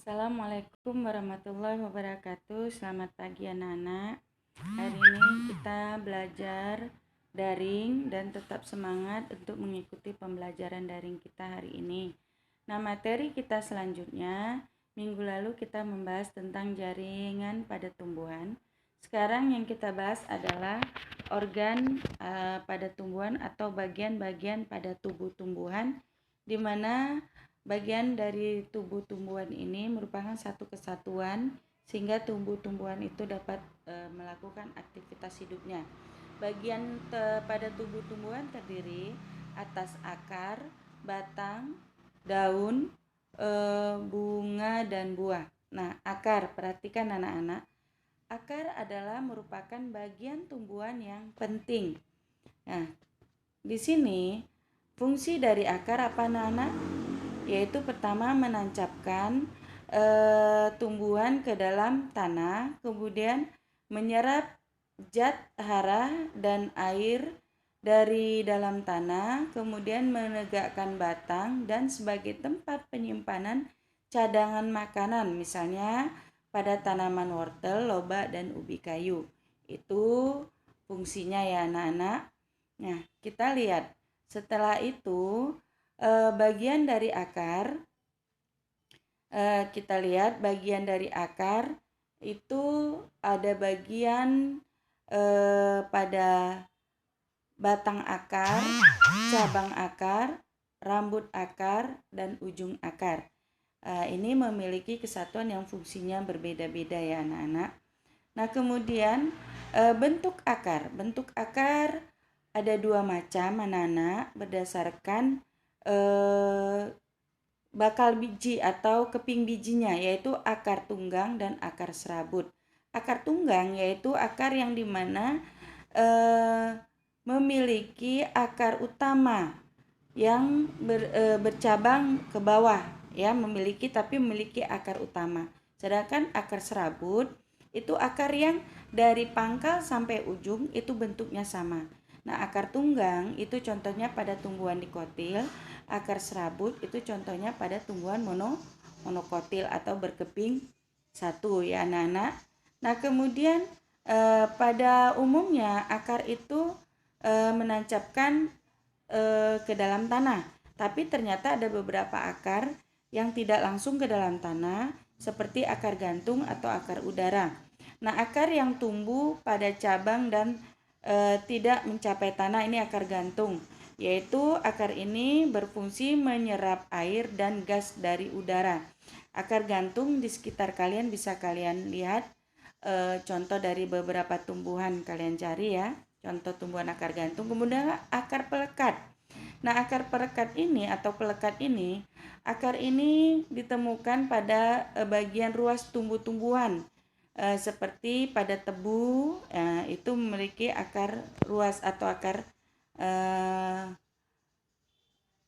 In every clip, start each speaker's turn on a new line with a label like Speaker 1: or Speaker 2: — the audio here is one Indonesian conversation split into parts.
Speaker 1: Assalamualaikum warahmatullahi wabarakatuh. Selamat pagi anak-anak. Hari ini kita belajar daring dan tetap semangat untuk mengikuti pembelajaran daring kita hari ini. Nah, materi kita selanjutnya, minggu lalu kita membahas tentang jaringan pada tumbuhan. Sekarang yang kita bahas adalah organ pada tumbuhan atau bagian-bagian pada tubuh tumbuhan, di mana bagian dari tubuh tumbuhan ini merupakan satu kesatuan sehingga tumbuh-tumbuhan itu dapat melakukan aktivitas hidupnya. Bagian pada tubuh tumbuhan terdiri atas akar, batang, daun, bunga dan buah. Nah, akar, perhatikan anak-anak. Akar adalah merupakan bagian tumbuhan yang penting. Nah, di sini fungsi dari akar apa anak-anak? Yaitu pertama menancapkan tumbuhan ke dalam tanah, kemudian menyerap zat hara dan air dari dalam tanah, kemudian menegakkan batang dan sebagai tempat penyimpanan cadangan makanan, misalnya pada tanaman wortel, lobak, dan ubi kayu. Itu fungsinya ya anak-anak. Nah, kita lihat setelah itu bagian dari akar, kita lihat bagian dari akar itu ada bagian pada batang akar, cabang akar, rambut akar, dan ujung akar. Ini memiliki kesatuan yang fungsinya berbeda-beda ya anak-anak. Nah, kemudian bentuk akar. Bentuk akar ada dua macam anak-anak berdasarkan bakal biji atau keping bijinya, yaitu akar tunggang dan akar serabut. Akar tunggang yaitu akar yang dimana memiliki akar utama yang bercabang ke bawah, ya, memiliki akar utama. Sedangkan akar serabut itu akar yang dari pangkal sampai ujung itu bentuknya sama. Nah, akar tunggang itu contohnya pada tumbuhan dikotil, akar serabut itu contohnya pada tumbuhan monokotil atau berkeping satu ya anak-anak. Nah, kemudian pada umumnya akar itu menancapkan ke dalam tanah, tapi ternyata ada beberapa akar yang tidak langsung ke dalam tanah, seperti akar gantung atau akar udara. Nah, akar yang tumbuh pada cabang dan tidak mencapai tanah, ini akar gantung, yaitu akar ini berfungsi menyerap air dan gas dari udara. Akar gantung di sekitar kalian bisa kalian lihat contoh dari beberapa tumbuhan, kalian cari ya, contoh tumbuhan akar gantung. Kemudian akar pelekat. Nah, akar pelekat ini atau pelekat ini, akar ini ditemukan pada bagian ruas tumbuh-tumbuhan. Seperti pada tebu, itu memiliki akar ruas atau akar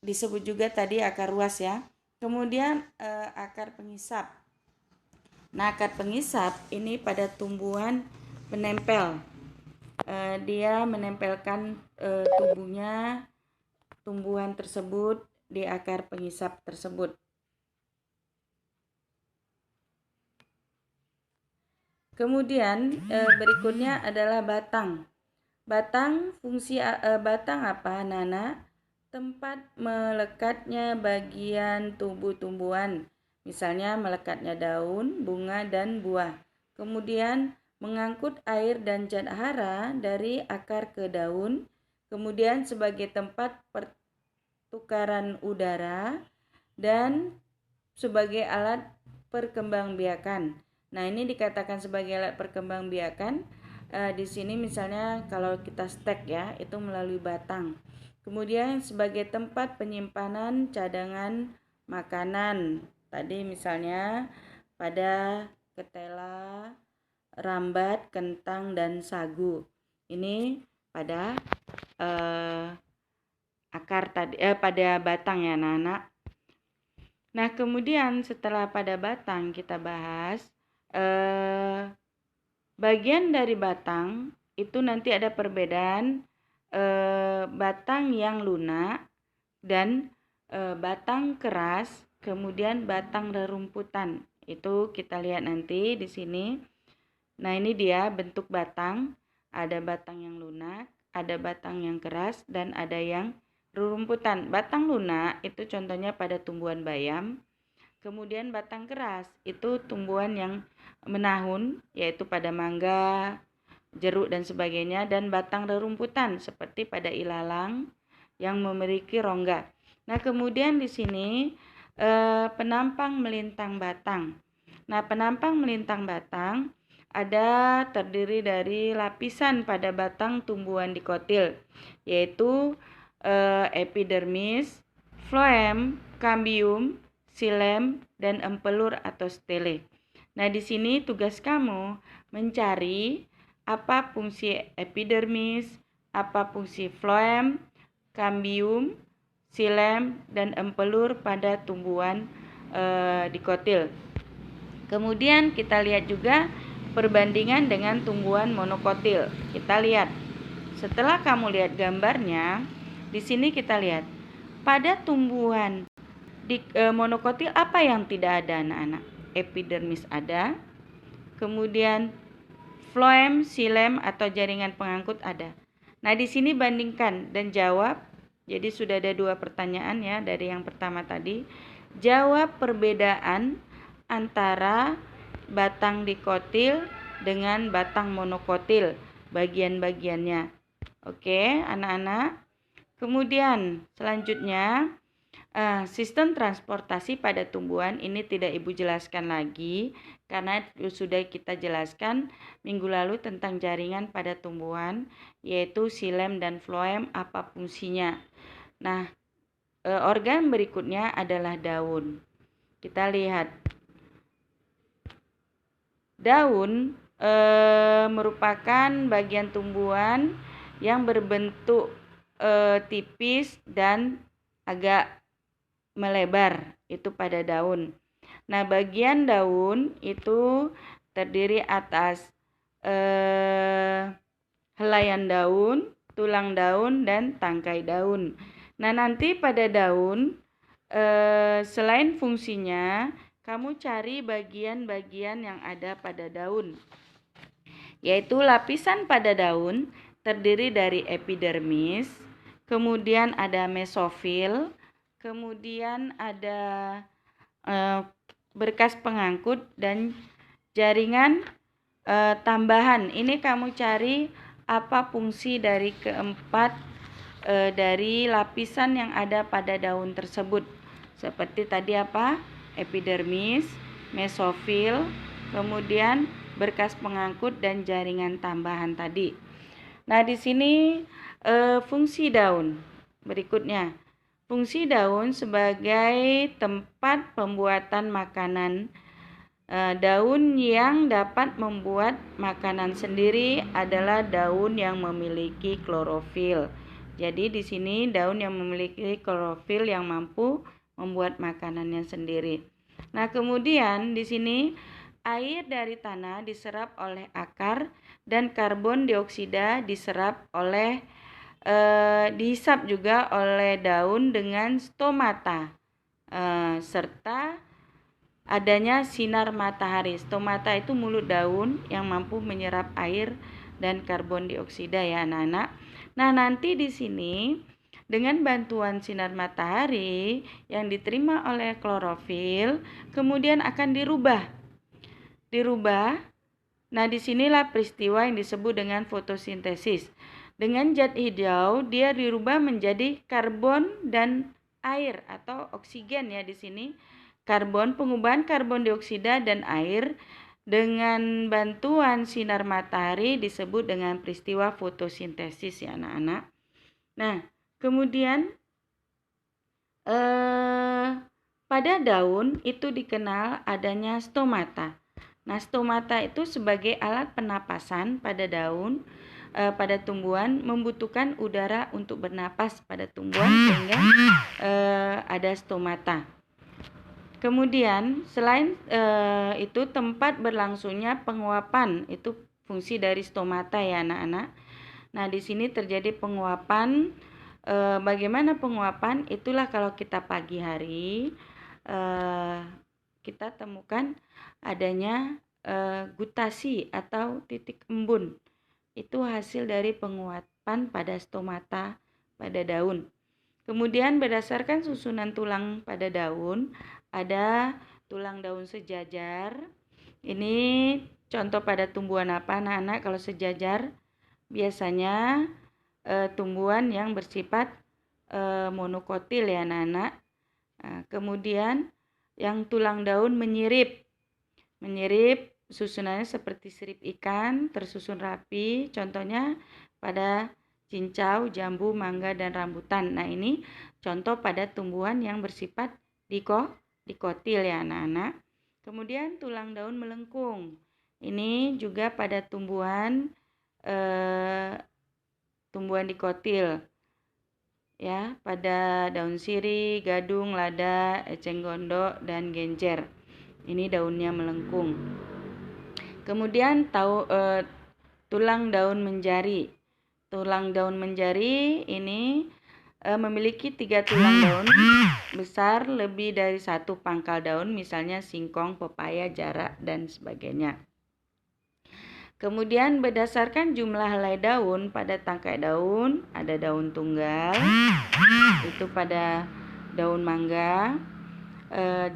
Speaker 1: disebut juga tadi akar ruas ya. Kemudian akar pengisap. Nah, akar pengisap ini pada tumbuhan penempel. Dia menempelkan tumbuhan tersebut di akar pengisap tersebut. Kemudian berikutnya adalah batang. Fungsi batang apa, Nana? Tempat melekatnya bagian tubuh tumbuhan, misalnya melekatnya daun, bunga, dan buah. Kemudian mengangkut air dan zat hara dari akar ke daun, kemudian sebagai tempat pertukaran udara dan sebagai alat perkembangbiakan. Nah, ini dikatakan sebagai alat perkembangbiakan. Di sini misalnya kalau kita stek ya, itu melalui batang. Kemudian sebagai tempat penyimpanan cadangan makanan. Tadi misalnya pada ketela, rambat, kentang, dan sagu. Ini pada akar tadi, pada batang ya anak-anak. Nah, kemudian setelah pada batang kita bahas bagian dari batang itu nanti ada perbedaan batang yang lunak dan batang keras kemudian batang rerumputan. Itu kita lihat nanti di sini. Nah, ini dia bentuk batang. Ada batang yang lunak, ada batang yang keras, dan ada yang rerumputan. Batang lunak itu contohnya pada tumbuhan bayam. Kemudian batang keras itu tumbuhan yang menahun, yaitu pada mangga, jeruk, dan sebagainya. Dan batang rerumputan seperti pada ilalang yang memiliki rongga. Nah, kemudian di sini penampang melintang batang. Nah, penampang melintang batang terdiri dari lapisan pada batang tumbuhan dikotil, yaitu epidermis, floem, cambium, xilem, dan empelur atau stele. Nah, di sini tugas kamu mencari apa fungsi epidermis, apa fungsi floem, cambium, xilem, dan empelur pada tumbuhan dikotil. Kemudian kita lihat juga perbandingan dengan tumbuhan monokotil. Kita lihat. Setelah kamu lihat gambarnya, di sini kita lihat pada tumbuhan monokotil apa yang tidak ada, anak-anak? Epidermis ada. Kemudian floem, xilem atau jaringan pengangkut ada. Nah, di sini bandingkan dan jawab. Jadi sudah ada 2 pertanyaan ya dari yang pertama tadi. Jawab perbedaan antara batang dikotil dengan batang monokotil, bagian-bagiannya. Oke, anak-anak. Kemudian selanjutnya sistem transportasi pada tumbuhan ini tidak Ibu jelaskan lagi karena sudah kita jelaskan minggu lalu tentang jaringan pada tumbuhan, yaitu xilem dan floem apa fungsinya. Nah, organ berikutnya adalah daun. Kita lihat. Daun merupakan bagian tumbuhan yang berbentuk tipis dan agak melebar, itu pada daun. Nah, bagian daun itu terdiri atas helaian daun, tulang daun, dan tangkai daun. Nah, nanti pada daun selain fungsinya, kamu cari bagian-bagian yang ada pada daun, yaitu lapisan pada daun terdiri dari epidermis, kemudian ada mesofil, kemudian ada berkas pengangkut dan jaringan tambahan. Ini kamu cari apa fungsi dari keempat dari lapisan yang ada pada daun tersebut. Seperti tadi apa? Epidermis, mesofil, kemudian berkas pengangkut dan jaringan tambahan tadi. Nah, di sini fungsi daun. Berikutnya, fungsi daun sebagai tempat pembuatan makanan. Daun yang dapat membuat makanan sendiri adalah daun yang memiliki klorofil. Jadi di sini daun yang memiliki klorofil yang mampu membuat makanannya sendiri. Nah, kemudian di sini air dari tanah diserap oleh akar dan karbon dioksida dihisap juga oleh daun dengan stomata serta adanya sinar matahari. Stomata itu mulut daun yang mampu menyerap air dan karbon dioksida ya, anak-anak. Nah, nanti di sini dengan bantuan sinar matahari yang diterima oleh klorofil kemudian akan dirubah. Nah, disinilah peristiwa yang disebut dengan fotosintesis. Dengan zat hijau dia dirubah menjadi karbon dan air atau oksigen ya di sini. Pengubahan karbon dioksida dan air dengan bantuan sinar matahari disebut dengan peristiwa fotosintesis ya, anak-anak. Nah, kemudian pada daun itu dikenal adanya stomata. Nah, stomata itu sebagai alat penapasan pada daun, pada tumbuhan membutuhkan udara untuk bernapas pada tumbuhan sehingga ada stomata. Kemudian selain itu tempat berlangsungnya penguapan, itu fungsi dari stomata ya, anak-anak. Nah, di sini terjadi penguapan. Bagaimana penguapan? Itulah kalau kita pagi hari kita temukan adanya gutasi atau titik embun. Itu hasil dari penguapan pada stomata pada daun. Kemudian berdasarkan susunan tulang pada daun, ada tulang daun sejajar. Ini contoh pada tumbuhan apa anak-anak? Kalau sejajar biasanya tumbuhan yang bersifat monokotil ya anak-anak. Nah, kemudian yang tulang daun menyirip susunannya seperti sirip ikan, tersusun rapi. Contohnya pada cincau, jambu, mangga, dan rambutan. Nah, ini contoh pada tumbuhan yang bersifat dikotil ya anak-anak. Kemudian tulang daun melengkung. Ini juga pada tumbuhan dikotil. Ya, pada daun sirih, gadung, lada, eceng gondok, dan genjer. Ini daunnya melengkung. Kemudian tulang daun menjari. Tulang daun menjari ini memiliki 3 tulang daun besar lebih dari 1 pangkal daun, misalnya singkong, pepaya, jarak, dan sebagainya. Kemudian berdasarkan jumlah helai daun pada tangkai daun, ada daun tunggal, itu pada daun mangga,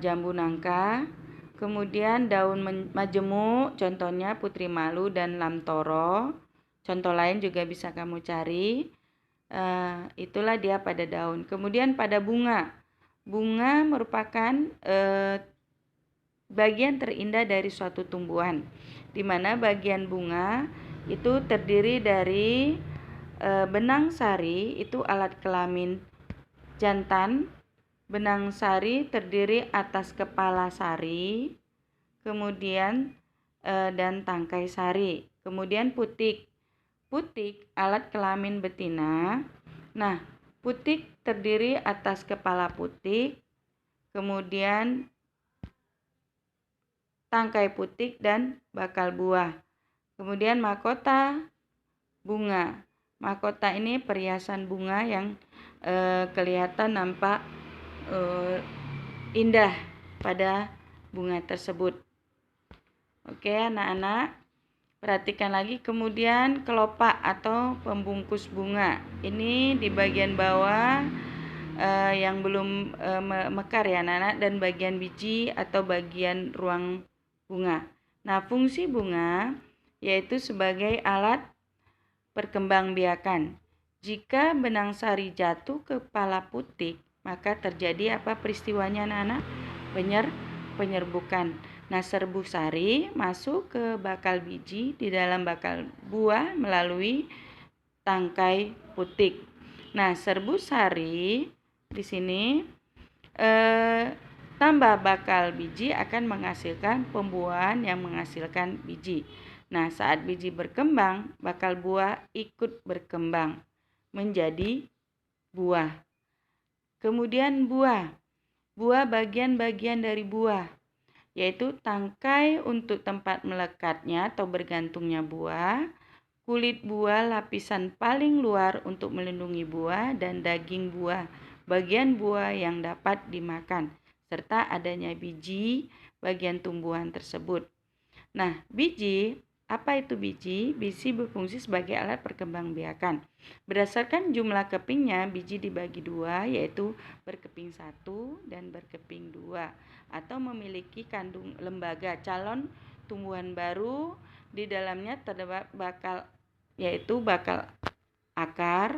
Speaker 1: jambu nangka, kemudian daun majemuk, contohnya putri malu dan lamtoro. Contoh lain juga bisa kamu cari. Itulah dia pada daun. Kemudian pada bunga. Bunga merupakan bagian terindah dari suatu tumbuhan, di mana bagian bunga itu terdiri dari benang sari, itu alat kelamin jantan. Benang sari terdiri atas kepala sari, kemudian dan tangkai sari. Kemudian putik. Putik alat kelamin betina. Nah, putik terdiri atas kepala putik, kemudian tangkai putik dan bakal buah. Kemudian mahkota bunga. Mahkota ini perhiasan bunga yang kelihatan nampak indah pada bunga tersebut. Oke anak-anak, perhatikan lagi. Kemudian kelopak atau pembungkus bunga. Ini di bagian bawah yang belum mekar ya anak-anak, dan bagian biji atau bagian ruang bunga. Nah, fungsi bunga yaitu sebagai alat perkembangbiakan. Jika benang sari jatuh ke kepala putik, maka terjadi apa peristiwanya anak-anak? Penyerbukan. Nah, serbu sari masuk ke bakal biji di dalam bakal buah melalui tangkai putik. Nah, serbu sari di sini tambah bakal biji akan menghasilkan pembuahan yang menghasilkan biji. Nah, saat biji berkembang, bakal buah ikut berkembang menjadi buah. Kemudian buah bagian-bagian dari buah, yaitu tangkai untuk tempat melekatnya atau bergantungnya buah, kulit buah lapisan paling luar untuk melindungi buah, dan daging buah, bagian buah yang dapat dimakan, serta adanya biji bagian tumbuhan tersebut. Nah, biji, apa itu biji? Biji berfungsi sebagai alat perkembangbiakan. Berdasarkan jumlah kepingnya, biji dibagi 2, yaitu berkeping 1 dan berkeping 2, atau memiliki kandung lembaga calon tumbuhan baru. Di dalamnya terdapat bakal, yaitu bakal akar,